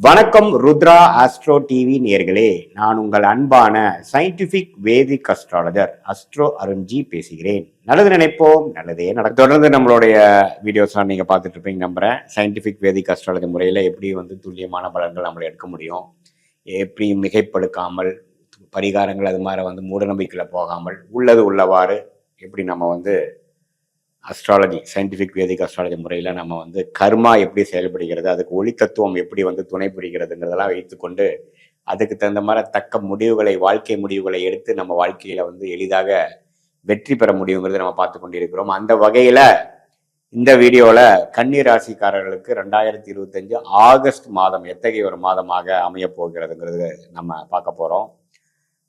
வணக்கம் Rudra astro TV நேயர்களே, நான் உங்கள் அன்பான சயின்டிபிக் வேதிக் அஸ்ட்ராலஜர் அஸ்ட்ரோ அருண்ஜி பேசுகிறேன். நல்லது நினைப்போம், நல்லதே நடக்கும். தொடர்ந்து நம்மளுடைய வீடியோஸ்லாம் நீங்க பார்த்துட்டு இருப்பீங்க நம்புறேன். சயின்டிபிக் வேதிக் அஸ்ட்ராலஜி முறையில எப்படி துல்லியமான பலன்கள் நம்மளை எடுக்க முடியும், எப்படி மிகைப்படுக்காமல் பரிகாரங்கள் அது மாதிரி மூடநம்பிக்கையில போகாமல் உள்ளது உள்ளவாறு எப்படி நம்ம அஸ்ட்ராலஜி சயின்டிஃபிக் வேதிக் அஸ்ட்ராலஜி முறையில் நம்ம கர்மா எப்படி செயல்படுகிறது, அதுக்கு ஒளி தத்துவம் எப்படி துணை புரிகிறதுங்கிறதெல்லாம் வைத்துக்கொண்டு அதுக்கு தகுந்த மாதிரி தக்க முடிவுகளை, வாழ்க்கை முடிவுகளை எடுத்து நம்ம வாழ்க்கையில எளிதாக வெற்றி பெற முடியுங்கிறத நம்ம பார்த்து கொண்டிருக்கிறோம். அந்த வகையில இந்த வீடியோல கன்னி ராசிக்காரர்களுக்கு 2025 ஆகஸ்ட் மாதம் எத்தகைய ஒரு மாதமாக அமைய போகிறதுங்கிறது நம்ம பார்க்க போறோம்.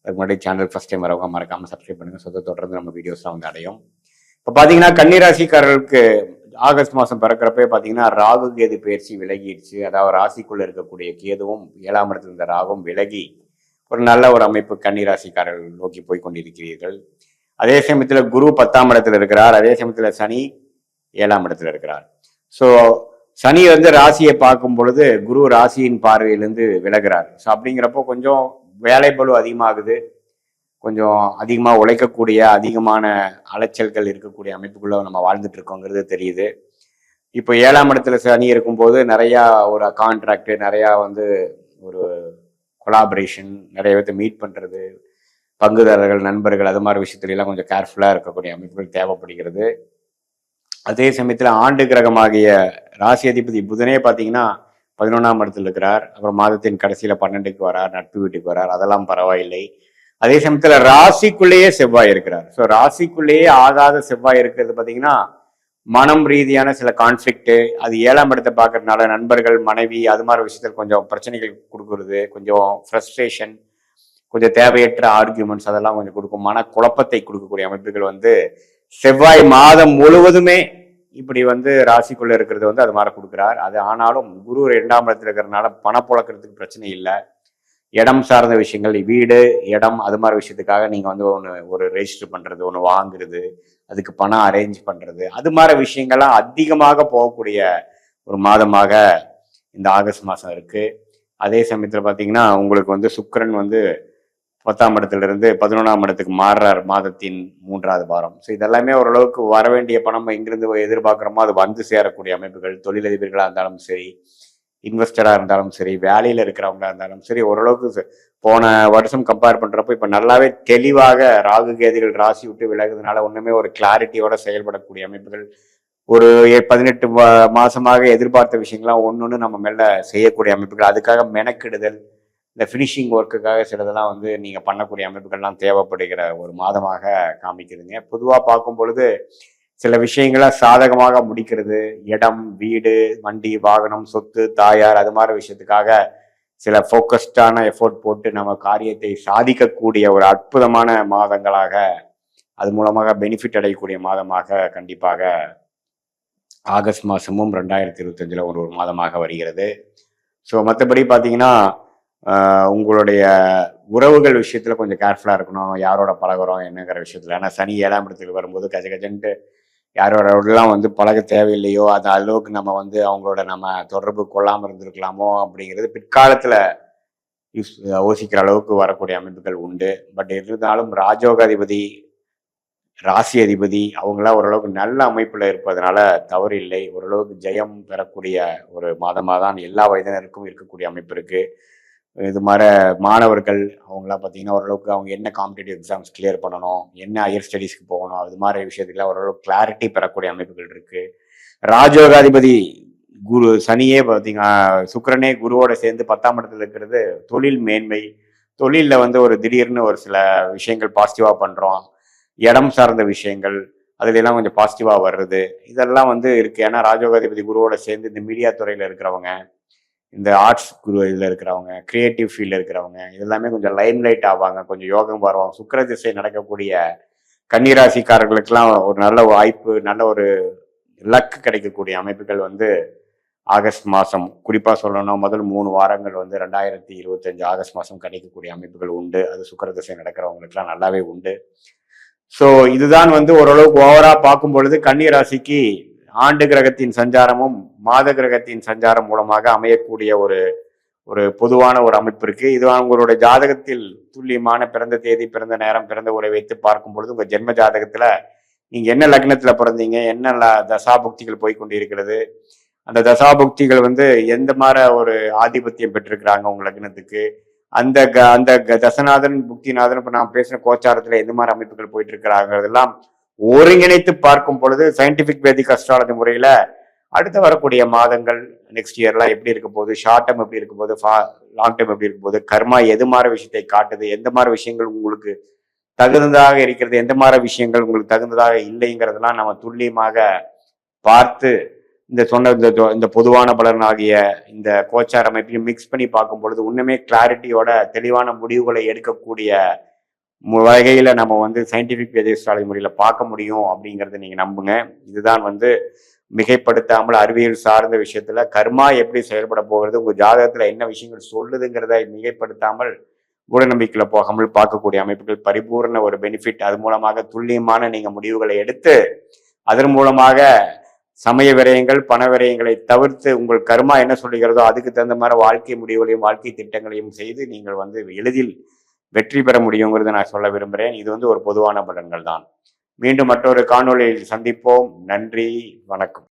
அதுக்கு முன்னாடி சேனல் ஃபர்ஸ்ட் டைம் வரவங்க மறக்காம சப்ஸ்கிரைப் பண்ணுங்க. தொடர்ந்து நம்ம வீடியோஸ்லாம் அடையும். இப்போ பார்த்தீங்கன்னா கன்னிராசிக்காரர்களுக்கு ஆகஸ்ட் மாதம் பிறக்கிறப்பே பார்த்தீங்கன்னா ராகு கேது பயிற்சி விலகிடுச்சு. அதாவது ராசிக்குள்ள இருக்கக்கூடிய கேதுவும் 7ஆம் இடத்துல இருந்த ராகும் விலகி ஒரு நல்ல ஒரு அமைப்பு கன்னிராசிக்காரர்கள் நோக்கி போய் கொண்டிருக்கிறீர்கள். அதே சமயத்தில் குரு 10ஆம் இடத்துல இருக்கிறார். அதே சமயத்தில் சனி 7ஆம் இடத்துல இருக்கிறார். ஸோ சனி ராசியை பார்க்கும் பொழுது குரு ராசியின் பார்வையிலிருந்து விலகிறார். ஸோ அப்படிங்கிறப்போ கொஞ்சம் வேலை பளு அதிகமாகுது, கொஞ்சம் அதிகமாக உழைக்கக்கூடிய, அதிகமான அலைச்சல்கள் இருக்கக்கூடிய அமைப்புக்குள்ள நம்ம வாழ்ந்துட்டு இருக்கோங்கிறது தெரியுது. இப்போ 7ஆம் இடத்துல சனி இருக்கும்போது நிறையா ஒரு கான்ட்ராக்ட், நிறையா ஒரு கொலாபரேஷன், நிறைய பேர்த்த மீட் பண்ணுறது, பங்குதாரர்கள், நண்பர்கள், அது மாதிரி விஷயத்துலாம் கொஞ்சம் கேர்ஃபுல்லாக இருக்கக்கூடிய அமைப்புகள் தேவைப்படுகிறது. அதே சமயத்தில் ஆண்டு கிரகமாகிய ராசி அதிபதி புதனே பார்த்தீங்கன்னா 11ஆம் இடத்துல இருக்கிறார். அப்புறம் மாதத்தின் கடைசியில் 12க்கு வரார், நட்பு வீட்டுக்கு வரார், அதெல்லாம் பரவாயில்லை. அதே சமயத்துல ராசிக்குள்ளேயே செவ்வாய் இருக்கிறார். ஸோ ராசிக்குள்ளேயே ஆகாத செவ்வாய் இருக்கிறது பார்த்தீங்கன்னா மனம் ரீதியான சில கான்ஃபிளிக்ட், அது 7ஆம் இடத்தை பார்க்கறதுனால நண்பர்கள், மனைவி, அது மாதிரி விஷயத்தில் கொஞ்சம் பிரச்சனைகள் கொடுக்கறது, கொஞ்சம் ஃப்ரஸ்ட்ரேஷன், கொஞ்சம் தேவையற்ற ஆர்கியூமெண்ட்ஸ் அதெல்லாம் கொஞ்சம் கொடுக்கும், மன குழப்பத்தை கொடுக்கக்கூடிய அமைப்புகள் செவ்வாய் மாதம் முழுவதுமே இப்படி ராசிக்குள்ள இருக்கிறது அது மாதிரி கொடுக்குறார். அது ஆனாலும் குரு 2ஆம் இடத்துல இருக்கிறதுனால பணப்புழக்கிறதுக்கு பிரச்சனை இல்லை. இடம் சார்ந்த விஷயங்கள், வீடு, இடம், அது மாதிரி விஷயத்துக்காக நீங்கள் ஒரு ரெஜிஸ்டர் பண்ணுறது, ஒன்று வாங்குறது, அதுக்கு பணம் அரேஞ்ச் பண்ணுறது, அது மாதிரி விஷயங்கள்லாம் அதிகமாக போகக்கூடிய ஒரு மாதமாக இந்த ஆகஸ்ட் மாதம் இருக்குது. அதே சமயத்தில் பார்த்தீங்கன்னா உங்களுக்கு சுக்கிரன் 10ஆம் இடத்துல இருந்து 11ஆம் இடத்துக்கு மாறுறார் மாதத்தின் 3வது வாரம். ஸோ இதெல்லாமே ஓரளவுக்கு வர வேண்டிய பணம் எங்கிருந்து எதிர்பார்க்குறோமோ அது சேரக்கூடிய அமைப்புகள், தொழிலதிபர்களாக இருந்தாலும் சரி, இன்வெஸ்டராக இருந்தாலும் சரி, வேலையில் இருக்கிறவங்களா இருந்தாலும் சரி, ஓரளவுக்கு போன வருஷம் கம்பேர் பண்ணுறப்போ இப்போ நல்லாவே தெளிவாக ராகு கேதுகள் ராசி விட்டு விலகுறதுனால ஒன்றுமே ஒரு கிளாரிட்டியோட செயல்படக்கூடிய அமைப்புகள், ஒரு 18 மாதமாக எதிர்பார்த்த விஷயங்கள்லாம் ஒன்று நம்ம மேலே செய்யக்கூடிய அமைப்புகள், அதுக்காக மெனக்கிடுதல், இந்த ஃபினிஷிங் ஒர்க்குக்காக சிலதெல்லாம் நீங்கள் பண்ணக்கூடிய அமைப்புகள்லாம் தேவைப்படுகிற ஒரு மாதமாக காமிக்கிறதுங்க. பொதுவாக பார்க்கும் பொழுது சில விஷயங்களை சாதகமாக முடிக்கிறது, இடம், வீடு, வண்டி, வாகனம், சொத்து, தாயார், அது மாதிரி விஷயத்துக்காக சில ஃபோக்கஸ்டான எஃபோர்ட் போட்டு நம்ம காரியத்தை சாதிக்கக்கூடிய ஒரு அற்புதமான மாதங்களாக, அது மூலமாக பெனிஃபிட் அடையக்கூடிய மாதமாக கண்டிப்பாக ஆகஸ்ட் மாதமும் 2025 ஒரு மாதமாக வருகிறது. ஸோ மற்றபடி பார்த்தீங்கன்னா உங்களுடைய உறவுகள் விஷயத்தில் கொஞ்சம் கேர்ஃபுல்லாக இருக்கணும். யாரோட பழகுறோம் என்னங்கிற விஷயத்தில். ஏன்னா சனி 7ஆம் இடத்துக்கு வரும்போது கஜகஜன்ட்டு யாரோடலாம் பழக தேவையில்லையோ அது அளவுக்கு நம்ம அவங்களோட நம்ம தொடர்பு கொள்ளாமல் இருந்திருக்கலாமோ அப்படிங்கிறது பிற்காலத்தில் யோசிக்கிற அளவுக்கு வரக்கூடிய அமைப்புகள் உண்டு. பட் இருந்தாலும் ராஜோகாதிபதி, ராசி அதிபதி அவங்களாம் ஓரளவுக்கு நல்ல அமைப்பில் இருப்பதனால தவறு இல்லை. ஓரளவுக்கு ஜெயம் பெறக்கூடிய ஒரு மாதமாக தான் எல்லா வயதினருக்கும் இருக்கக்கூடிய அமைப்பு இருக்குது. இது மாதிரி மாணவர்கள் அவங்களாம் பார்த்தீங்கன்னா ஓரளவுக்கு அவங்க என்ன காம்படிட்டிவ் எக்ஸாம்ஸ் கிளியர் பண்ணணும், என்ன ஹையர் ஸ்டடீஸ்க்கு போகணும், அது மாதிரி விஷயத்துக்குலாம் ஓரளவுக்கு கிளாரிட்டி பெறக்கூடிய அமைப்புகள் இருக்குது. ராஜயோகாதிபதி குரு சனியே பார்த்தீங்கன்னா சுக்கிரனே குருவோட சேர்ந்து 10ஆம் இடத்துல இருக்கிறது தொழில் மேன்மை, தொழிலில் ஒரு திடீர்னு ஒரு சில விஷயங்கள் பாசிட்டிவாக பண்ணுறோம், இடம் சார்ந்த விஷயங்கள் அதுலெல்லாம் கொஞ்சம் பாசிட்டிவாக வர்றது, இதெல்லாம் இருக்குது. ஏன்னா ராஜயோகாதிபதி குருவோட சேர்ந்து இந்த மீடியா துறையில் இருக்கிறவங்க, இந்த ஆர்ட்ஸ் குரு இதில் இருக்கிறவங்க, கிரியேட்டிவ் ஃபீல்டில் இருக்கிறவங்க இதெல்லாமே கொஞ்சம் லைம் லைட் ஆவாங்க, கொஞ்சம் யோகம் வருவாங்க. சுக்கிர திசை நடக்கக்கூடிய கன்னிராசிக்காரர்களுக்கெல்லாம் ஒரு நல்ல வாய்ப்பு, நல்ல ஒரு லக் கிடைக்கக்கூடிய அமைப்புகள் ஆகஸ்ட் மாதம், குறிப்பாக சொல்லணும் முதல் 3 வாரங்கள் 2025 ஆகஸ்ட் மாதம் கிடைக்கக்கூடிய அமைப்புகள் உண்டு. அது சுக்கிர திசை நடக்கிறவங்களுக்குலாம் நல்லாவே உண்டு. ஸோ இதுதான் ஓரளவுக்கு ஓவரா பார்க்கும் பொழுது கன்னிராசிக்கு ஆண்டு கிரகத்தின் சஞ்சாரமும் மாத கிரகத்தின் சஞ்சாரம் மூலமாக அமையக்கூடிய ஒரு பொதுவான ஒரு அமைப்பு இருக்கு. இது உங்களுடைய ஜாதகத்தில் துல்லியமான பிறந்த தேதி, பிறந்த நேரம், பிறந்த உரை வைத்து பார்க்கும் பொழுது உங்க ஜென்ம ஜாதகத்துல நீங்க என்ன லக்னத்துல பிறந்தீங்க, என்ன தசாபுக்திகள் போய்கொண்டு இருக்கிறது, அந்த தசாபுக்திகள் வந்து எந்த மாதிரி ஒரு ஆதிபத்தியம் பெற்றிருக்கிறாங்க உங்க லக்னத்துக்கு, அந்த தசநாதன் புக்திநாதன் இப்ப நான் பேசின கோச்சாரத்துல எந்த மாதிரி அமைப்புகள் போயிட்டு இருக்கிறாங்கிறதெல்லாம் ஒருங்கிணைத்து பார்க்கும் பொழுது சயின்டிபிக் வேதிக் அஸ்ட்ராலஜி முறையில அடுத்து வரக்கூடிய மாதங்கள் நெக்ஸ்ட் இயர்லாம் எப்படி இருக்க போகுது, ஷார்ட் டைம் எப்படி இருக்க போகுது, லாங் டைம் எப்படி இருக்க போகுது, கர்மா எது மாதிரி விஷயத்தை காட்டுது, எந்த மாதிரி விஷயங்கள் உங்களுக்கு தகுந்ததாக இருக்கிறது, எந்த மாதிரி விஷயங்கள் உங்களுக்கு தகுந்ததாக இல்லைங்கிறதெல்லாம் நம்ம துல்லியமாக பார்த்து இந்த சொன்ன இந்த பொதுவான பலன் ஆகிய இந்த கோச்சார அமைப்பையும் மிக்ஸ் பண்ணி பார்க்கும் பொழுது இன்னுமே கிளாரிட்டியோட தெளிவான முடிவுகளை எடுக்கக்கூடிய வகையில நம்ம வந்து சயின்டிபிக் வேதிக் முறையில பார்க்க முடியும் அப்படிங்கறத நீங்க நம்புங்க. இதுதான் வந்து மிகைப்படுத்தாமல் அறிவியல் சார்ந்த விஷயத்துல கர்மா எப்படி செயல்பட போகிறது, உங்க ஜாதகத்துல என்ன விஷயங்கள் சொல்லுதுங்கிறத மிகைப்படுத்தாமல் மூட நம்பிக்கையில போகாமல் பார்க்கக்கூடிய அமைப்புகள் பரிபூர்ண ஒரு பெனிஃபிட். அது மூலமாக துல்லியமான நீங்க முடிவுகளை எடுத்து அதன் மூலமாக சமய விரயங்கள் பண விரயங்களை தவிர்த்து உங்கள் கர்மா என்ன சொல்லுகிறதோ அதுக்கு தகுந்த மாதிரி வாழ்க்கை முடிவுகளையும் வாழ்க்கை திட்டங்களையும் செய்து நீங்கள் வந்து எளிதில் வெற்றி பெற முடியுங்கிறத நான் சொல்ல விரும்புகிறேன். இது வந்து ஒரு பொதுவான பலன்கள் தான். மீண்டும் மற்றொரு காணொளியில் சந்திப்போம். நன்றி, வணக்கம்.